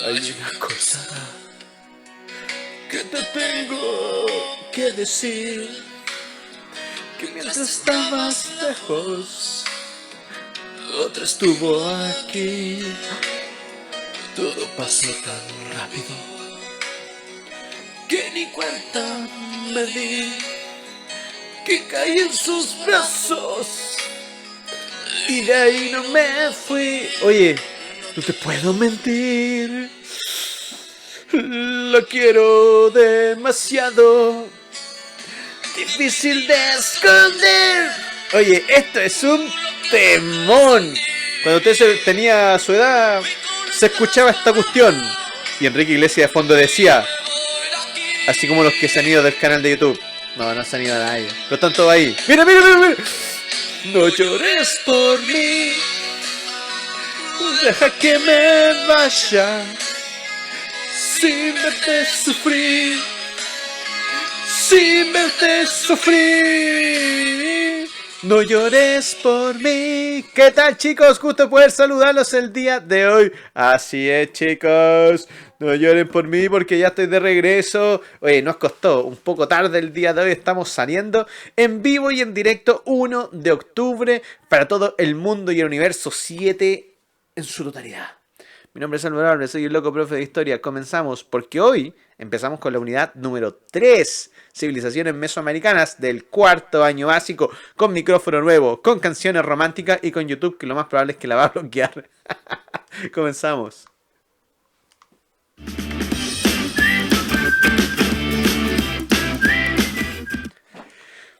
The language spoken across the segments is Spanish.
Hay una cosa que te tengo que decir, que mientras estabas lejos, otra estuvo aquí. Todo pasó tan rápido que ni cuenta me di, que caí en sus brazos y de ahí no me fui. Oye, no te puedo mentir, lo quiero demasiado, difícil de esconder. Oye, esto es un temón. Cuando usted tenía su edad, se escuchaba esta cuestión. Y Enrique Iglesias de fondo decía, así como los que se han ido del canal de YouTube. No, no se han ido a nadie. Pero están todos ahí. Mira, mira, mira, mira. No llores por mí, deja que me vaya sin verte sufrir, sin verte sufrir. No llores por mí. ¿Qué tal, chicos? Gusto poder saludarlos el día de hoy. Así es, chicos. No lloren por mí porque ya estoy de regreso. Oye, nos costó un poco tarde el día de hoy. Estamos saliendo en vivo y en directo 1 de octubre para todo el mundo y el universo 7 en su totalidad. Mi nombre es Salvador Álvarez, soy el loco profe de historia. Comenzamos porque hoy empezamos con la unidad número 3, civilizaciones mesoamericanas del cuarto año básico, con micrófono nuevo, con canciones románticas y con YouTube, que lo más probable es que la va a bloquear. Comenzamos.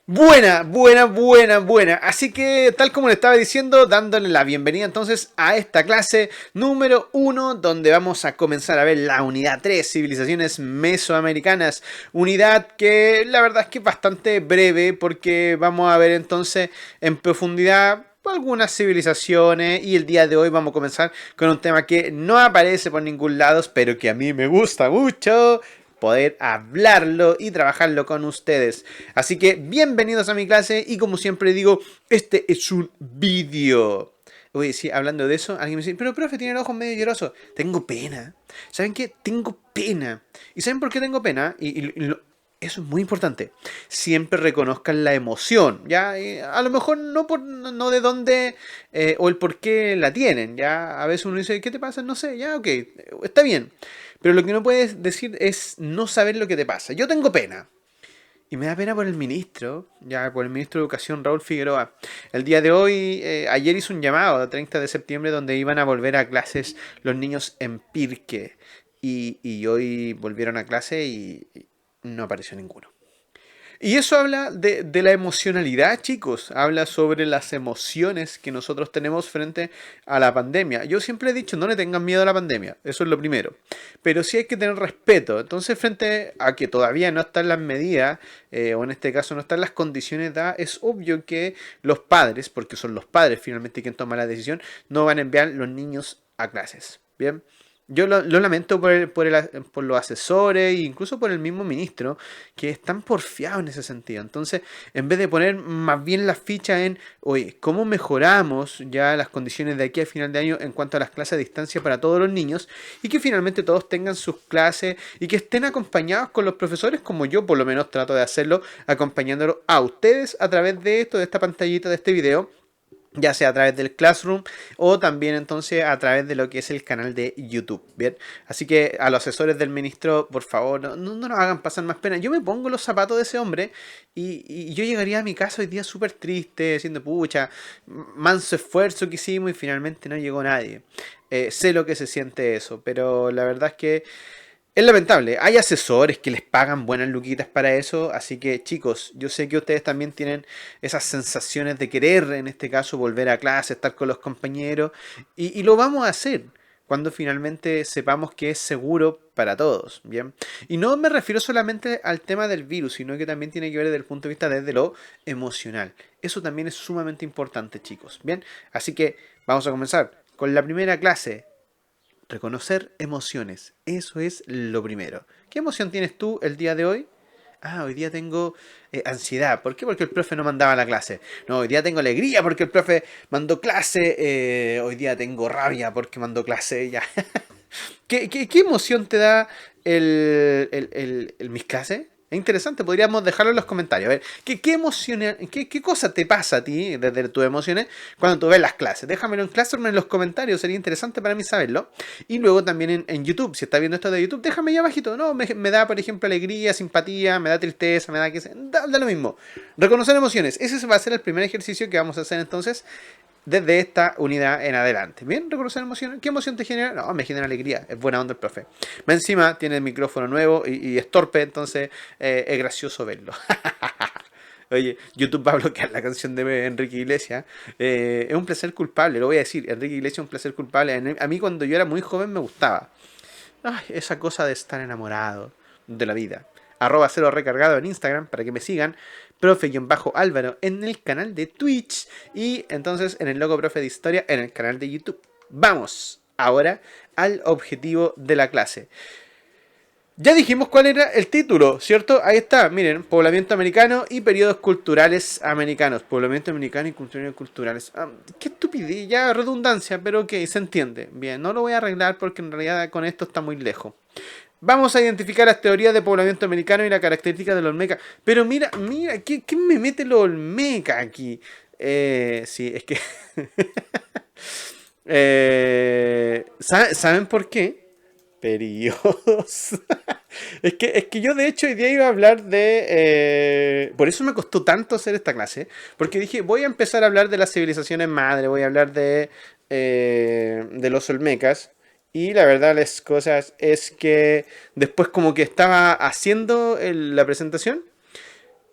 Buena, buena, buena, buena. Así que, tal como le estaba diciendo, dándole la bienvenida entonces a esta clase número 1, donde vamos a comenzar a ver la unidad 3, civilizaciones mesoamericanas. Unidad que la verdad es que es bastante breve, porque vamos a ver entonces en profundidad algunas civilizaciones, y el día de hoy vamos a comenzar con un tema que no aparece por ningún lado, pero que a mí me gusta mucho poder hablarlo y trabajarlo con ustedes. Así que bienvenidos a mi clase y como siempre digo, este es un vídeo. Oye, sí, hablando de eso, alguien me dice, pero profe, tiene los ojos medio llorosos. Tengo pena. ¿Saben qué? Tengo pena. ¿Y saben por qué tengo pena? Eso es muy importante. Siempre reconozcan la emoción, ¿ya? A lo mejor no de dónde o el por qué la tienen, ¿ya? A veces uno dice, ¿qué te pasa? No sé, ya, ok, está bien. Pero lo que no puedes decir es no saber lo que te pasa. Yo tengo pena. Y me da pena por el ministro, ya por el ministro de Educación, Raúl Figueroa. El día de hoy, ayer hizo un llamado, el 30 de septiembre, donde iban a volver a clases los niños en Pirque. Y hoy volvieron a clase y no apareció ninguno. Y eso habla de la emocionalidad, chicos. Habla sobre las emociones que nosotros tenemos frente a la pandemia. Yo siempre he dicho, no le tengan miedo a la pandemia. Eso es lo primero. Pero sí hay que tener respeto. Entonces, frente a que todavía no están las medidas, o en este caso no están las condiciones dadas, es obvio que los padres, porque son los padres finalmente quien toma la decisión, no van a enviar los niños a clases. ¿Bien? Yo lo lamento por los asesores e incluso por el mismo ministro, que están porfiados en ese sentido. Entonces, en vez de poner más bien la ficha en, oye, ¿cómo mejoramos ya las condiciones de aquí a final de año en cuanto a las clases a distancia para todos los niños? Y que finalmente todos tengan sus clases y que estén acompañados con los profesores, como yo por lo menos trato de hacerlo, acompañándolos a ustedes a través de esto, de esta pantallita, de este video, ya sea a través del Classroom o también entonces a través de lo que es el canal de YouTube, ¿bien? Así que a los asesores del ministro, por favor, no nos hagan pasar más pena. Yo me pongo los zapatos de ese hombre y yo llegaría a mi casa hoy día súper triste, diciendo, pucha, manso esfuerzo que hicimos y finalmente no llegó nadie. Sé lo que se siente eso, pero la verdad es que es lamentable. Hay asesores que les pagan buenas luquitas para eso, así que chicos, yo sé que ustedes también tienen esas sensaciones de querer, en este caso, volver a clase, estar con los compañeros, y lo vamos a hacer cuando finalmente sepamos que es seguro para todos, ¿bien? Y no me refiero solamente al tema del virus, sino que también tiene que ver desde el punto de vista desde lo emocional. Eso también es sumamente importante, chicos, ¿bien? Así que vamos a comenzar con la primera clase. Reconocer emociones, eso es lo primero. ¿Qué emoción tienes tú el día de hoy? Ah, hoy día tengo ansiedad. ¿Por qué? Porque el profe no mandaba la clase. No, hoy día tengo alegría porque el profe mandó clase. Hoy día tengo rabia porque mandó clase. Ya. ¿Qué emoción te da el mis clases? Es interesante, podríamos dejarlo en los comentarios. A ver, ¿qué emociones, qué cosa te pasa a ti desde tus emociones cuando tú ves las clases? Déjamelo en Classroom en los comentarios, sería interesante para mí saberlo. Y luego también en YouTube, si estás viendo esto de YouTube, déjame ahí abajito. No, me da, por ejemplo, alegría, simpatía, me da tristeza, me da que da lo mismo. Reconocer emociones. Ese va a ser el primer ejercicio que vamos a hacer entonces desde esta unidad en adelante. Bien, reconocer emociones. ¿Qué emoción te genera? No, me genera alegría. Es buena onda el profe. Más encima tiene el micrófono nuevo y es torpe, entonces es gracioso verlo. Oye, YouTube va a bloquear la canción de Enrique Iglesias. Es un placer culpable, lo voy a decir. Enrique Iglesias es un placer culpable. A mí cuando yo era muy joven me gustaba. Ay, esa cosa de estar enamorado de la vida. @0 recargado en Instagram para que me sigan. Profe-Álvaro en el canal de Twitch. Y entonces en el logo Profe de Historia en el canal de YouTube. Vamos ahora al objetivo de la clase. Ya dijimos cuál era el título, ¿cierto? Ahí está, miren, poblamiento americano y periodos culturales americanos. Poblamiento americano y culturales. Qué estupidez, ya redundancia, pero ok, se entiende. Bien, no lo voy a arreglar porque en realidad con esto está muy lejos. Vamos a identificar las teorías de poblamiento americano y la característica de los Olmeca. Pero mira, ¿qué me mete los Olmeca aquí? Sí, es que... ¿Saben por qué? Periodos. Es que yo de hecho hoy día iba a hablar de... por eso me costó tanto hacer esta clase. Porque dije, voy a empezar a hablar de las civilizaciones madre, voy a hablar de los Olmecas. Y la verdad las cosas es que después como que estaba haciendo la presentación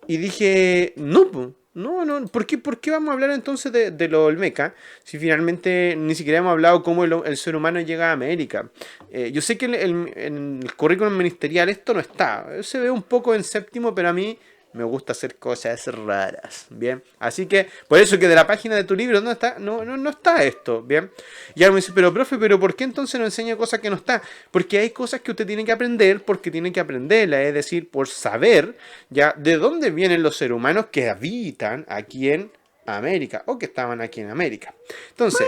y dije, no, no, ¿por qué vamos a hablar entonces de los Olmeca si finalmente ni siquiera hemos hablado cómo el ser humano llega a América? Yo sé que en el currículum ministerial esto no está, se ve un poco en séptimo, pero a mí me gusta hacer cosas raras, ¿bien? Así que, por eso que de la página de tu libro no está, no está esto, ¿bien? Y ahora me dice, pero profe, ¿pero por qué entonces no enseña cosas que no está? Porque hay cosas que usted tiene que aprender porque tiene que aprenderlas, es decir, por saber ya de dónde vienen los seres humanos que habitan aquí en América o que estaban aquí en América. Entonces,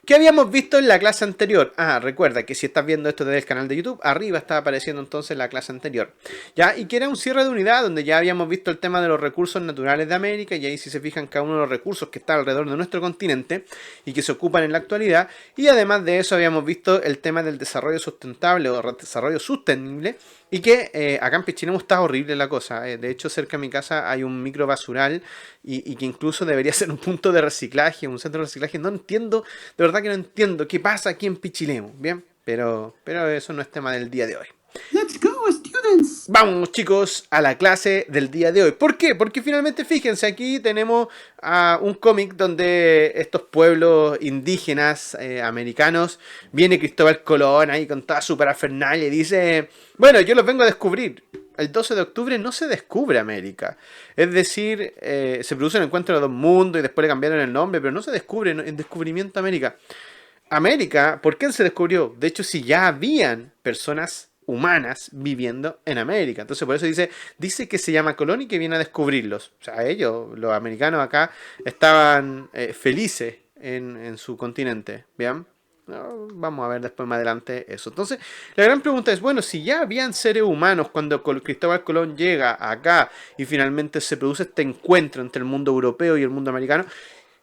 ¿qué habíamos visto en la clase anterior? Recuerda que si estás viendo esto desde el canal de YouTube, arriba está apareciendo entonces la clase anterior. ¿Ya? Y que era un cierre de unidad donde ya habíamos visto el tema de los recursos naturales de América, y ahí si se fijan cada uno de los recursos que está alrededor de nuestro continente y que se ocupan en la actualidad. Y además de eso habíamos visto el tema del desarrollo sustentable o desarrollo sostenible. Y que acá en Pichilemu está horrible la cosa. De hecho, cerca de mi casa hay un micro basural y que incluso debería ser un punto de reciclaje, un centro de reciclaje. No entiendo, de verdad que no entiendo qué pasa aquí en Pichilemu, ¿bien? Pero eso no es tema del día de hoy. Let's go, students. Vamos, chicos, a la clase del día de hoy. ¿Por qué? Porque finalmente, fíjense, aquí tenemos un cómic donde estos pueblos indígenas americanos, viene Cristóbal Colón ahí con toda su parafernalia y dice, bueno, yo los vengo a descubrir. El 12 de octubre no se descubre América. Es decir, se produce un encuentro de dos mundos y después le cambiaron el nombre, pero no se descubre en descubrimiento América. América, ¿por qué se descubrió? De hecho, si ya habían personas humanas viviendo en América. Entonces por eso dice que se llama Colón y que viene a descubrirlos. O sea, ellos, los americanos acá, estaban felices en su continente. ¿Bien? Vamos a ver después más adelante eso. Entonces, la gran pregunta es, bueno, si ya habían seres humanos cuando Cristóbal Colón llega acá y finalmente se produce este encuentro entre el mundo europeo y el mundo americano,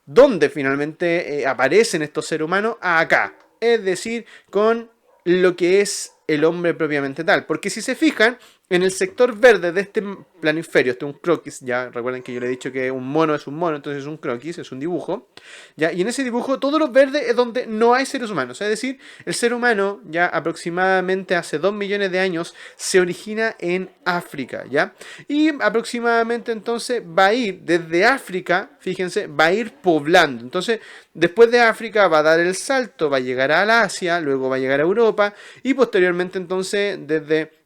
¿dónde finalmente aparecen estos seres humanos? Acá. Es decir, con lo que es el hombre propiamente tal. Porque si se fijan, en el sector verde de este planisferio, este es un croquis, ya recuerden que yo le he dicho que un mono es un mono, entonces es un croquis, es un dibujo, ya, y en ese dibujo todo lo verde es donde no hay seres humanos, es decir, el ser humano ya aproximadamente hace 2 millones de años se origina en África, ya, y aproximadamente entonces va a ir desde África, fíjense, va a ir poblando, entonces después de África va a dar el salto, va a llegar al Asia, luego va a llegar a Europa, y posteriormente entonces desde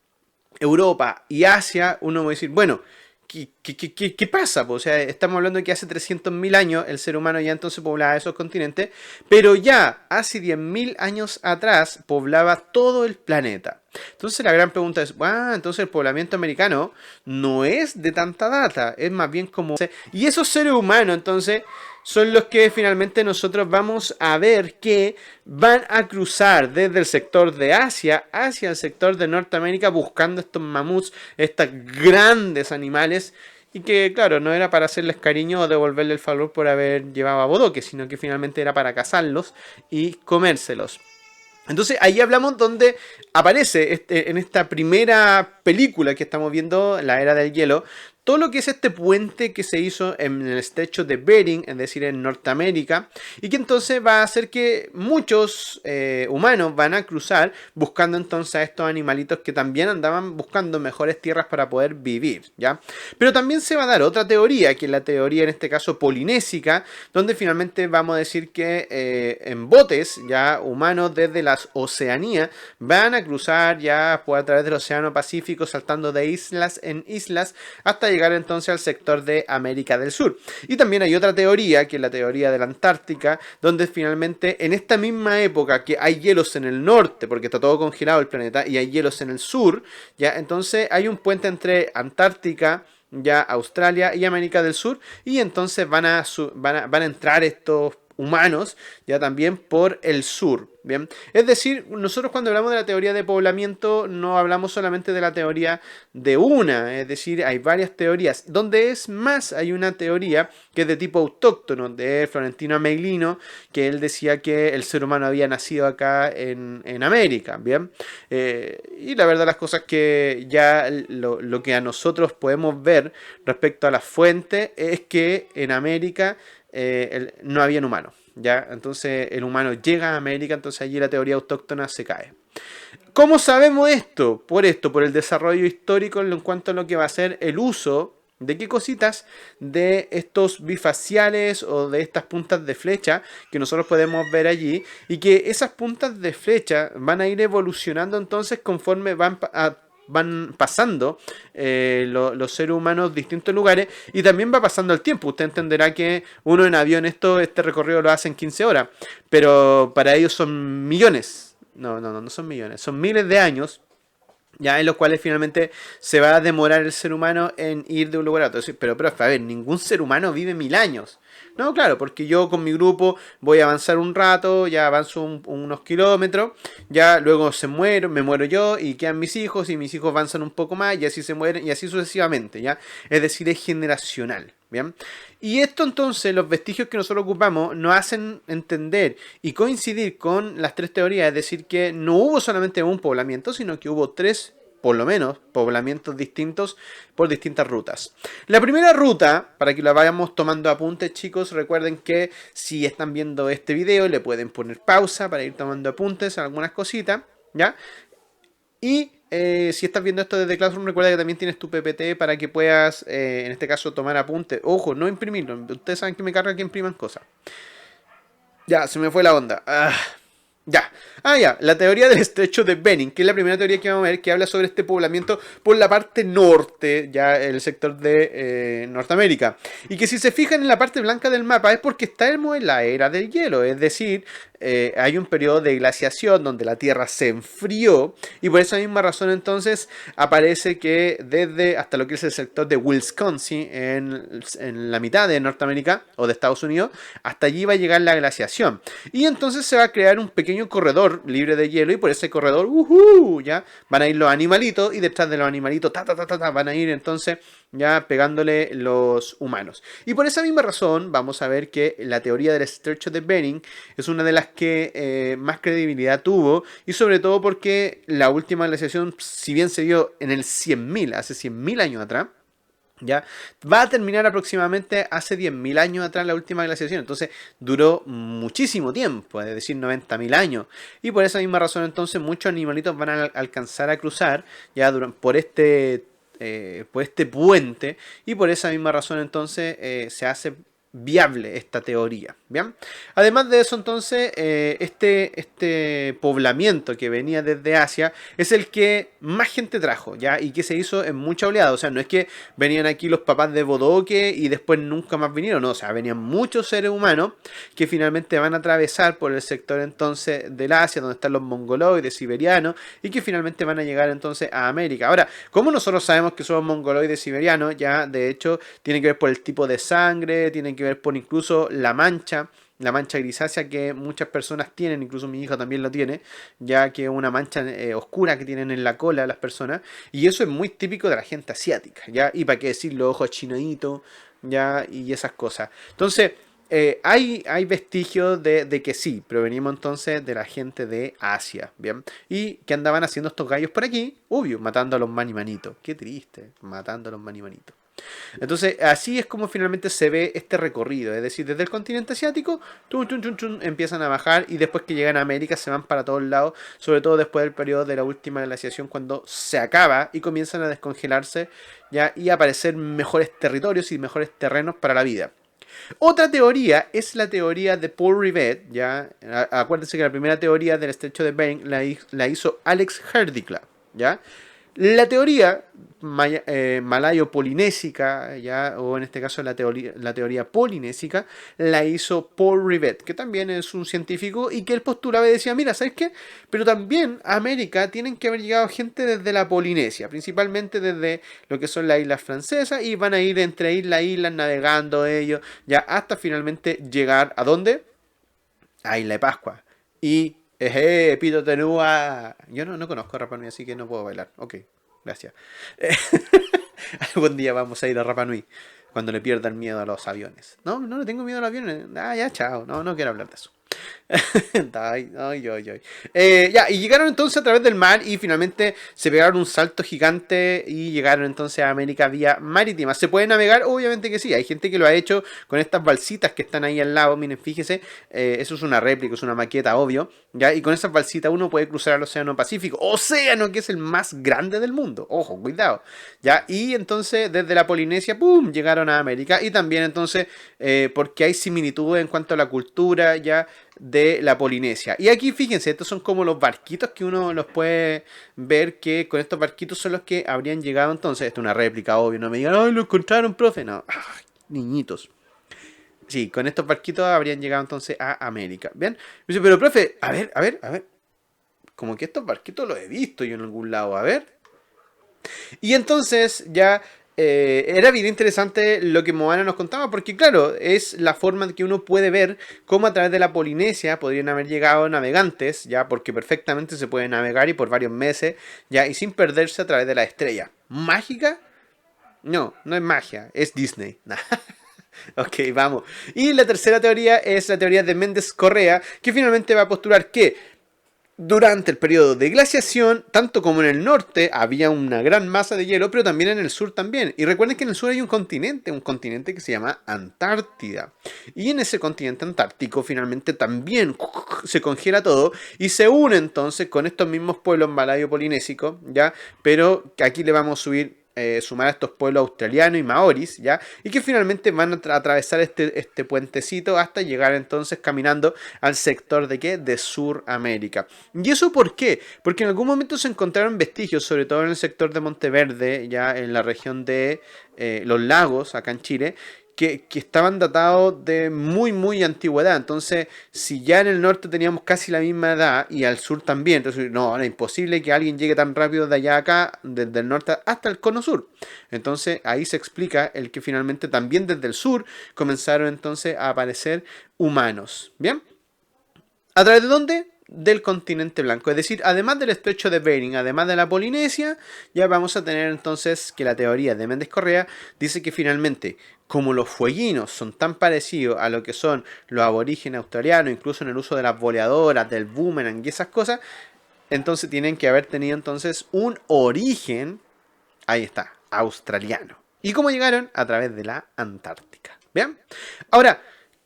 Europa y Asia, uno va a decir, bueno, ¿qué pasa? O sea, estamos hablando de que hace 300.000 años el ser humano ya entonces poblaba esos continentes, pero ya hace 10.000 años atrás poblaba todo el planeta. Entonces la gran pregunta es, entonces el poblamiento americano no es de tanta data, es más bien como... Y esos seres humanos, entonces, son los que finalmente nosotros vamos a ver que van a cruzar desde el sector de Asia hacia el sector de Norteamérica buscando estos mamuts, estos grandes animales. Y que, claro, no era para hacerles cariño o devolverle el favor por haber llevado a bodoque, sino que finalmente era para cazarlos y comérselos. Entonces ahí hablamos donde aparece en esta primera película que estamos viendo, La Era del Hielo, todo lo que es este puente que se hizo en el estrecho de Bering, es decir, en Norteamérica, y que entonces va a hacer que muchos humanos van a cruzar buscando entonces a estos animalitos que también andaban buscando mejores tierras para poder vivir, ¿ya? Pero también se va a dar otra teoría, que es la teoría en este caso polinésica, donde finalmente vamos a decir que en botes, ya humanos desde las Oceanía, van a cruzar ya pues, a través del Océano Pacífico, saltando de islas en islas, hasta llegar entonces al sector de América del Sur. Y también hay otra teoría, que es la teoría de la Antártica, donde finalmente en esta misma época que hay hielos en el norte, porque está todo congelado el planeta, y hay hielos en el sur, ya entonces hay un puente entre Antártica, ya Australia y América del Sur, y entonces van a entrar estos humanos ya también por el sur. Bien, es decir, nosotros cuando hablamos de la teoría de poblamiento no hablamos solamente de la teoría de una, es decir, hay varias teorías. Donde es más, hay una teoría que es de tipo autóctono, de Florentino Ameglino, que él decía que el ser humano había nacido acá en América, ¿bien? Y la verdad las cosas que ya lo que a nosotros podemos ver respecto a las fuentes es que en América no habían humanos. ¿Ya? Entonces el humano llega a América, entonces allí la teoría autóctona se cae. ¿Cómo sabemos esto? Por el desarrollo histórico en cuanto a lo que va a ser el uso de qué cositas, de estos bifaciales o de estas puntas de flecha que nosotros podemos ver allí, y que esas puntas de flecha van a ir evolucionando entonces conforme van pasando los seres humanos distintos lugares, y también va pasando el tiempo. Usted entenderá que uno en avión este recorrido lo hace en 15 horas, pero para ellos son millones, no son millones, son miles de años, ya en los cuales finalmente se va a demorar el ser humano en ir de un lugar a otro. Pero a ver, ningún ser humano vive 1000 años. No, claro, porque yo con mi grupo voy a avanzar un rato, ya avanzo unos kilómetros, ya luego me muero yo y quedan mis hijos, y mis hijos avanzan un poco más y así se mueren y así sucesivamente, ¿ya? Es decir, es generacional, ¿bien? Y esto entonces, los vestigios que nosotros ocupamos nos hacen entender y coincidir con las tres teorías, es decir, que no hubo solamente un poblamiento, sino que hubo tres, por lo menos, poblamientos distintos por distintas rutas. La primera ruta, para que la vayamos tomando apuntes, chicos, recuerden que si están viendo este video le pueden poner pausa para ir tomando apuntes, algunas cositas, ¿ya? Y si estás viendo esto desde Classroom, recuerda que también tienes tu PPT para que puedas, en este caso, tomar apuntes. Ojo, no imprimirlo. Ustedes saben que me carga que impriman cosas. Ya, se me fue la onda. Ya. Ya. La teoría del estrecho de Bering, que es la primera teoría que vamos a ver, que habla sobre este poblamiento por la parte norte, ya el sector de Norteamérica. Y que si se fijan en la parte blanca del mapa es porque estamos en la era del hielo, es decir, hay un periodo de glaciación donde la Tierra se enfrió, y por esa misma razón entonces aparece que desde hasta lo que es el sector de Wisconsin en la mitad de Norteamérica o de Estados Unidos, hasta allí va a llegar la glaciación, y entonces se va a crear un pequeño corredor libre de hielo, y por ese corredor ya van a ir los animalitos, y detrás de los animalitos van a ir entonces ya pegándole los humanos. Y por esa misma razón vamos a ver que la teoría del estrecho de Bering es una de las que más credibilidad tuvo, y sobre todo porque la última glaciación, si bien se dio en el 100.000, hace 100.000 años atrás, ya va a terminar aproximadamente hace 10.000 años atrás la última glaciación. Entonces duró muchísimo tiempo, es decir, 90.000 años, y por esa misma razón entonces muchos animalitos van a alcanzar a cruzar ya por este puente, y por esa misma razón entonces se hace viable esta teoría. ¿Bien? Además de eso entonces este poblamiento que venía desde Asia es el que más gente trajo, ¿ya? Y que se hizo en mucha oleada. O sea, no es que venían aquí los papás de Bodoque y después nunca más vinieron, no, o sea, venían muchos seres humanos que finalmente van a atravesar por el sector entonces del Asia, donde están los mongoloides siberianos, y que finalmente van a llegar entonces a América. Ahora, ¿cómo nosotros sabemos que somos mongoloides siberianos? Ya, de hecho, tiene que ver por el tipo de sangre, tiene que que ver por incluso la mancha grisácea que muchas personas tienen, incluso mi hija también lo tiene, ya que es una mancha oscura que tienen en la cola las personas, y eso es muy típico de la gente asiática, ¿ya? Y para qué decir los ojos chinaditos, ¿ya? Y esas cosas. Entonces, hay vestigios de que sí, provenimos entonces de la gente de Asia, ¿bien? Y que andaban haciendo estos gallos por aquí, obvio, matando a los manimanitos. Qué triste, matando a los manimanitos. Entonces, así es como finalmente se ve este recorrido. Es decir, desde el continente asiático, empiezan a bajar y después que llegan a América se van para todos lados, sobre todo después del periodo de la última glaciación, cuando se acaba y comienzan a descongelarse ya y a aparecer mejores territorios y mejores terrenos para la vida. Otra teoría es la teoría de Paul Rivet, ya. Acuérdense que la primera teoría del estrecho de Bering la hizo Alex Herdikla, ya. La teoría malayo-polinésica, ya, o en este caso la teoría polinésica, la hizo Paul Rivet, que también es un científico y que él postulaba y decía, mira, ¿sabes qué? Pero también a América tienen que haber llegado gente desde la Polinesia, principalmente desde lo que son las islas francesas, y van a ir entre islas a islas navegando ellos, ya hasta finalmente llegar ¿a dónde? A Isla de Pascua. Y Pito Tenúa. Yo no conozco a Rapa Nui, así que no puedo bailar. Ok, gracias. Algún día vamos a ir a Rapa Nui cuando le pierdan miedo a los aviones. No le tengo miedo a los aviones. Ah, ya, chao. No quiero hablar de eso. Ya, y llegaron entonces a través del mar y finalmente se pegaron un salto gigante y llegaron entonces a América vía marítima. ¿Se puede navegar? Obviamente que sí, hay gente que lo ha hecho con estas balsitas que están ahí al lado, miren, fíjese, eso es una réplica, es una maqueta, obvio, ¿ya? Y con esas balsitas uno puede cruzar el Océano Pacífico, océano que es el más grande del mundo, ojo, cuidado, ¿ya? Y entonces desde la Polinesia, ¡pum!, llegaron a América y también entonces, porque hay similitudes en cuanto a la cultura, ¿ya?, de la Polinesia. Y aquí fíjense, estos son como los barquitos que uno los puede ver, que con estos barquitos son los que habrían llegado entonces. Esto es una réplica, obvio, no me digan, ¡ay, lo encontraron, profe! No, ay, niñitos. Sí, con estos barquitos habrían llegado entonces a América. ¿Bien? Dice, pero profe, a ver. Como que estos barquitos los he visto yo en algún lado, a ver. Y entonces ya era bien interesante lo que Moana nos contaba, porque claro, es la forma en que uno puede ver cómo a través de la Polinesia podrían haber llegado navegantes, ya, porque perfectamente se puede navegar y por varios meses, ya, y sin perderse a través de la estrella. ¿Mágica? No es magia, es Disney. Ok, vamos. Y la tercera teoría es la teoría de Méndez Correa, que finalmente va a postular que durante el periodo de glaciación, tanto como en el norte, había una gran masa de hielo, pero también en el sur también. Y recuerden que en el sur hay un continente que se llama Antártida. Y en ese continente antártico finalmente también se congela todo y se une entonces con estos mismos pueblos malayo-polinésicos, ¿ya? Pero aquí le vamos a sumar a estos pueblos australianos y maoris, ¿ya? Y que finalmente van a atravesar este puentecito hasta llegar entonces caminando al sector de ¿qué? De Suramérica. ¿Y eso por qué? Porque en algún momento se encontraron vestigios, sobre todo en el sector de Monteverde, ya en la región de los lagos, acá en Chile, que estaban datados de muy antigüedad. Entonces, si ya en el norte teníamos casi la misma edad y al sur también, entonces no, era imposible que alguien llegue tan rápido de allá a acá, desde el norte hasta el cono sur. Entonces, ahí se explica el que finalmente también desde el sur comenzaron entonces a aparecer humanos. ¿Bien? ¿A través de dónde? Del continente blanco. Es decir, además del estrecho de Bering, además de la Polinesia, ya vamos a tener entonces que la teoría de Méndez Correa dice que finalmente, como los fueguinos son tan parecidos a lo que son los aborígenes australianos, incluso en el uso de las boleadoras, del boomerang y esas cosas, entonces tienen que haber tenido entonces un origen, ahí está, australiano. ¿Y cómo llegaron? A través de la Antártica. ¿Bien? Ahora,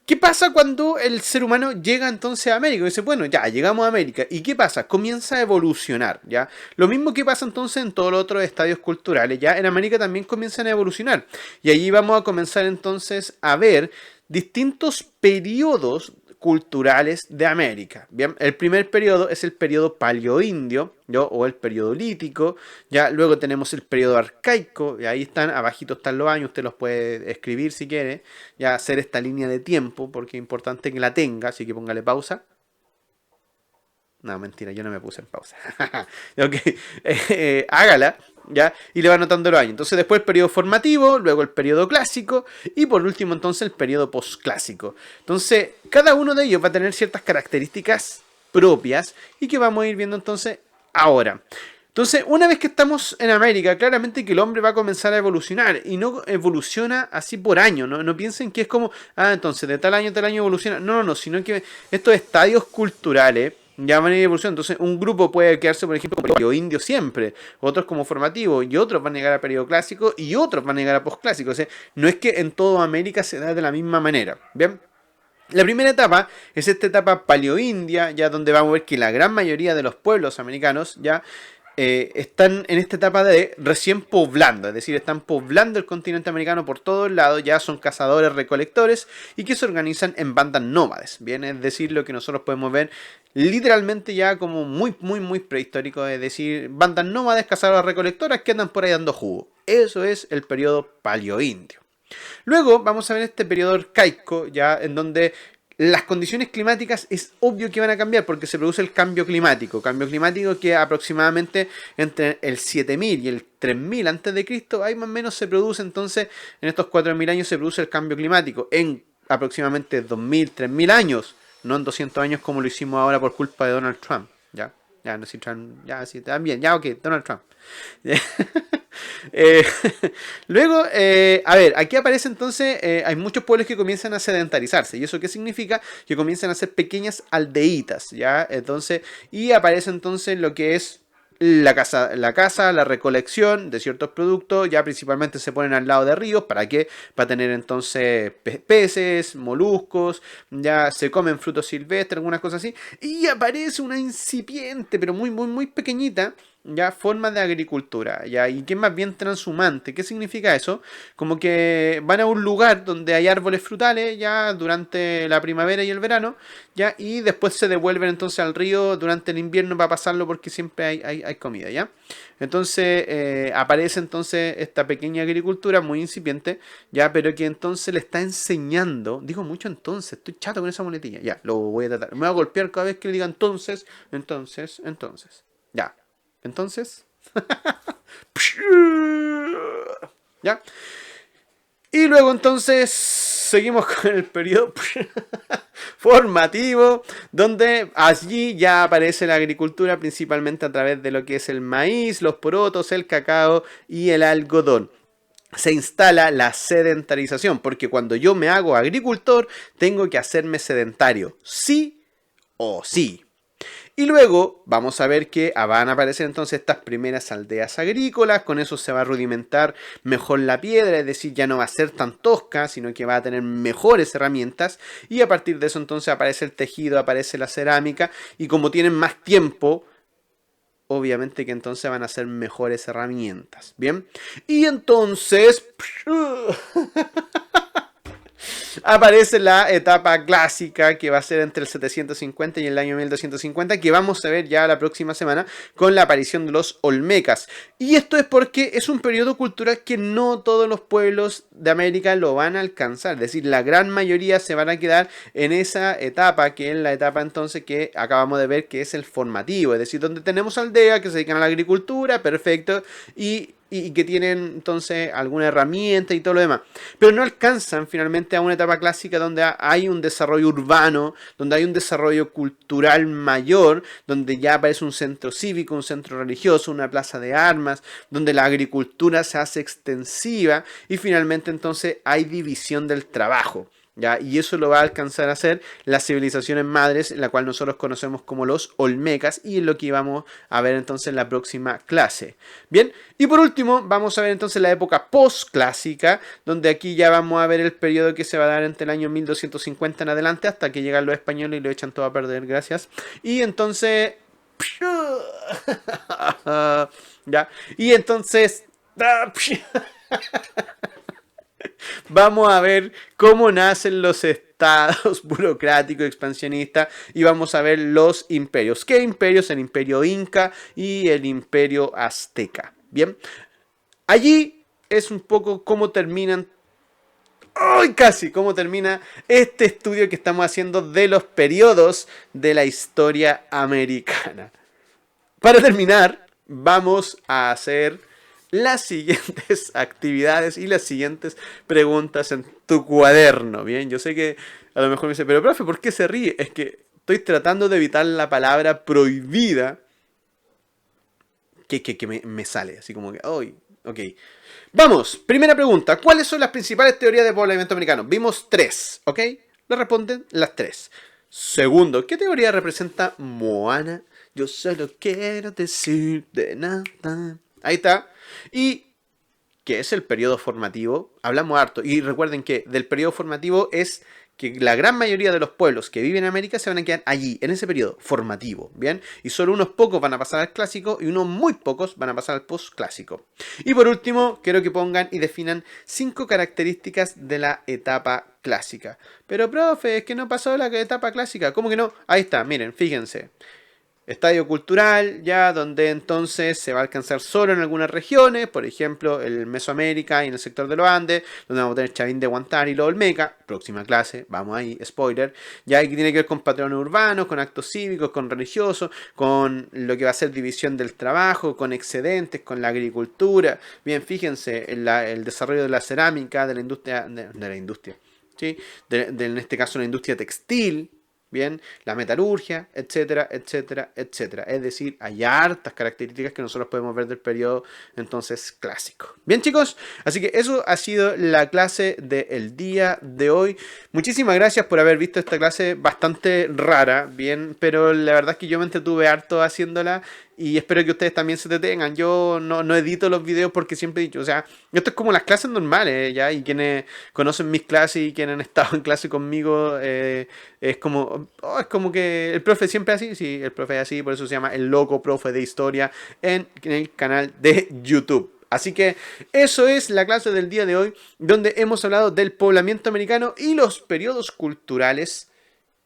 ¿qué pasa cuando el ser humano llega entonces a América? Y dice, bueno, ya llegamos a América. ¿Y qué pasa? Comienza a evolucionar, ¿ya? Lo mismo que pasa entonces en todos los otros estadios culturales, ¿ya? En América también comienzan a evolucionar. Y allí vamos a comenzar entonces a ver distintos periodos culturales de América. Bien, el primer periodo es el periodo paleoindio, ¿yo? O el periodo lítico. Ya luego tenemos el periodo arcaico, y ahí están, abajito están los años, usted los puede escribir si quiere, ya hacer esta línea de tiempo, porque es importante que la tenga, así que póngale pausa. No, mentira, yo no me puse en pausa. Ok, hágala, ¿ya? Y le va anotando los años. Entonces después el periodo formativo, luego el periodo clásico y por último entonces el periodo posclásico. Entonces cada uno de ellos va a tener ciertas características propias y que vamos a ir viendo entonces ahora. Entonces, una vez que estamos en América, claramente que el hombre va a comenzar a evolucionar y no evoluciona así por año, ¿no? No piensen que es como, entonces de tal año a tal año evoluciona. No, no, no, sino que estos estadios culturales ya van a ir evolucionando. Entonces, un grupo puede quedarse, por ejemplo, como periodo indio siempre, otros como formativo, y otros van a llegar a periodo clásico y otros van a llegar a posclásico. O sea, no es que en toda América se da de la misma manera, ¿bien? La primera etapa es esta etapa paleoindia, ya donde vamos a ver que la gran mayoría de los pueblos americanos ya están en esta etapa de recién poblando, es decir, están poblando el continente americano por todos lados, ya son cazadores, recolectores y que se organizan en bandas nómades, bien, es decir, lo que nosotros podemos ver literalmente ya como muy, muy, muy prehistórico, es decir, bandas nómades, cazadores, recolectoras que andan por ahí dando jugo. Eso es el periodo paleoindio. Luego vamos a ver este periodo arcaico, ya en donde las condiciones climáticas es obvio que van a cambiar porque se produce el cambio climático. Cambio climático que aproximadamente entre el 7000 y el 3000 antes de Cristo, ahí más o menos se produce entonces, en estos 4000 años se produce el cambio climático. En aproximadamente 2000, 3000 años, no en 200 años como lo hicimos ahora por culpa de Donald Trump. Ya, ya, no sé, Trump, ya, sí, también, ya, ok, Donald Trump. Eh, luego, a ver, aquí aparece entonces, hay muchos pueblos que comienzan a sedentarizarse. ¿Y eso qué significa? Que comienzan a ser pequeñas aldeitas, ¿ya? Entonces, y aparece entonces lo que es la caza, la recolección de ciertos productos, ya principalmente se ponen al lado de ríos, ¿para qué? Para tener entonces peces, moluscos, ya se comen frutos silvestres, algunas cosas así, y aparece una incipiente, pero muy, muy, muy pequeñita, ya forma de agricultura, ya, y que es más bien transhumante. ¿Qué significa eso? Como que van a un lugar donde hay árboles frutales ya durante la primavera y el verano, ya, y después se devuelven entonces al río durante el invierno para pasarlo porque siempre hay comida, ya. Entonces aparece entonces esta pequeña agricultura muy incipiente, ya, pero que entonces le está enseñando, digo mucho entonces, estoy chato con esa muletilla, ya, lo voy a tratar, me voy a golpear cada vez que le diga entonces, ya. Entonces, ¿ya? Y luego entonces seguimos con el periodo formativo, donde allí ya aparece la agricultura principalmente a través de lo que es el maíz, los porotos, el cacao y el algodón. Se instala la sedentarización, porque cuando yo me hago agricultor, tengo que hacerme sedentario, sí o sí. Y luego vamos a ver que van a aparecer entonces estas primeras aldeas agrícolas, con eso se va a rudimentar mejor la piedra, es decir, ya no va a ser tan tosca, sino que va a tener mejores herramientas y a partir de eso entonces aparece el tejido, aparece la cerámica y como tienen más tiempo, obviamente que entonces van a ser mejores herramientas, ¿bien? Y entonces aparece la etapa clásica que va a ser entre el 750 y el año 1250, que vamos a ver ya la próxima semana con la aparición de los olmecas. Y esto es porque es un periodo cultural que no todos los pueblos de América lo van a alcanzar. Es decir, la gran mayoría se van a quedar en esa etapa, que es la etapa entonces que acabamos de ver que es el formativo. Es decir, donde tenemos aldeas que se dedican a la agricultura, perfecto, y que tienen entonces alguna herramienta y todo lo demás. Pero no alcanzan finalmente a una etapa clásica donde hay un desarrollo urbano, donde hay un desarrollo cultural mayor, donde ya aparece un centro cívico, un centro religioso, una plaza de armas, donde la agricultura se hace extensiva y finalmente entonces hay división del trabajo. ¿Ya? Y eso lo va a alcanzar a hacer las civilizaciones madres, la cual nosotros conocemos como los olmecas, y es lo que vamos a ver entonces en la próxima clase. Bien, y por último vamos a ver entonces la época postclásica, donde aquí ya vamos a ver el periodo que se va a dar entre el año 1250 en adelante, hasta que llegan los españoles y lo echan todo a perder, gracias. Y entonces... ¿Ya? Y entonces... vamos a ver cómo nacen los estados burocráticos expansionistas y vamos a ver los imperios. ¿Qué imperios? El imperio inca y el imperio azteca. Bien, allí es un poco cómo terminan ¡Ay, casi! ¿Cómo termina este estudio que estamos haciendo de los periodos de la historia americana? Para terminar, vamos a hacer las siguientes actividades y las siguientes preguntas en tu cuaderno. Bien, yo sé que a lo mejor me dice, pero profe, ¿por qué se ríe? Es que estoy tratando de evitar la palabra prohibida que me sale. Así como que, ¡ay! Ok. Vamos, primera pregunta. ¿Cuáles son las principales teorías de poblamiento americano? Vimos 3, ¿ok? Le responden las 3. Segundo, ¿qué teoría representa Moana? Yo solo quiero decir de nada. Ahí está. ¿Y qué es el periodo formativo? Hablamos harto. Y recuerden que del periodo formativo es que la gran mayoría de los pueblos que viven en América se van a quedar allí, en ese periodo formativo, ¿bien? Y solo unos pocos van a pasar al clásico y unos muy pocos van a pasar al postclásico. Y por último, quiero que pongan y definan 5 características de la etapa clásica. Pero, profe, es que no pasó la etapa clásica. ¿Cómo que no? Ahí está, miren, fíjense. Estadio cultural, ya donde entonces se va a alcanzar solo en algunas regiones, por ejemplo, el Mesoamérica y en el sector de los Andes, donde vamos a tener Chavín de Huantar y los Olmeca, próxima clase, vamos ahí, spoiler, ya que tiene que ver con patrones urbanos, con actos cívicos, con religiosos, con lo que va a ser división del trabajo, con excedentes, con la agricultura, bien, fíjense, el desarrollo de la cerámica, de la industria, ¿sí? En este caso la industria textil, bien, la metalurgia, etcétera, etcétera, etcétera. Es decir, hay hartas características que nosotros podemos ver del periodo entonces clásico. Bien, chicos, así que eso ha sido la clase del día de hoy. Muchísimas gracias por haber visto esta clase bastante rara, bien, pero la verdad es que yo me entretuve harto haciéndola y espero que ustedes también se detengan. Yo no edito los videos porque siempre he dicho, o sea, esto es como las clases normales, ¿ya? Y quienes conocen mis clases y quienes han estado en clase conmigo, es como que el profe siempre es así, sí, el profe es así, por eso se llama el loco profe de historia en el canal de YouTube. Así que eso es la clase del día de hoy, donde hemos hablado del poblamiento americano y los periodos culturales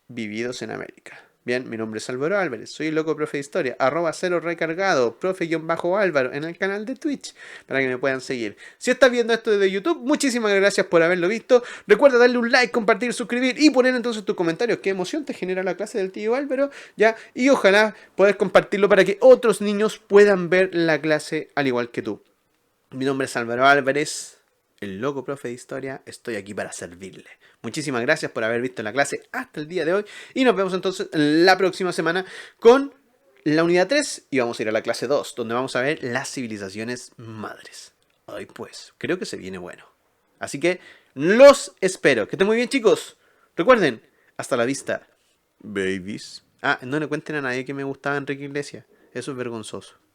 vividos en América. Bien, mi nombre es Álvaro Álvarez, soy el loco profe de historia, @0 recargado, profe-álvaro en el canal de Twitch, para que me puedan seguir. Si estás viendo esto desde YouTube, muchísimas gracias por haberlo visto. Recuerda darle un like, compartir, suscribir y poner entonces tus comentarios. Qué emoción te genera la clase del tío Álvaro, ¿ya? Y ojalá poder compartirlo para que otros niños puedan ver la clase al igual que tú. Mi nombre es Álvaro Álvarez, el loco profe de historia, estoy aquí para servirle. Muchísimas gracias por haber visto la clase hasta el día de hoy y nos vemos entonces la próxima semana con la unidad 3 y vamos a ir a la clase 2, donde vamos a ver las civilizaciones madres. Ay, pues, creo que se viene bueno. Así que los espero. Que estén muy bien, chicos. Recuerden, hasta la vista, babies. Ah, no le cuenten a nadie que me gustaba Enrique Iglesias. Eso es vergonzoso.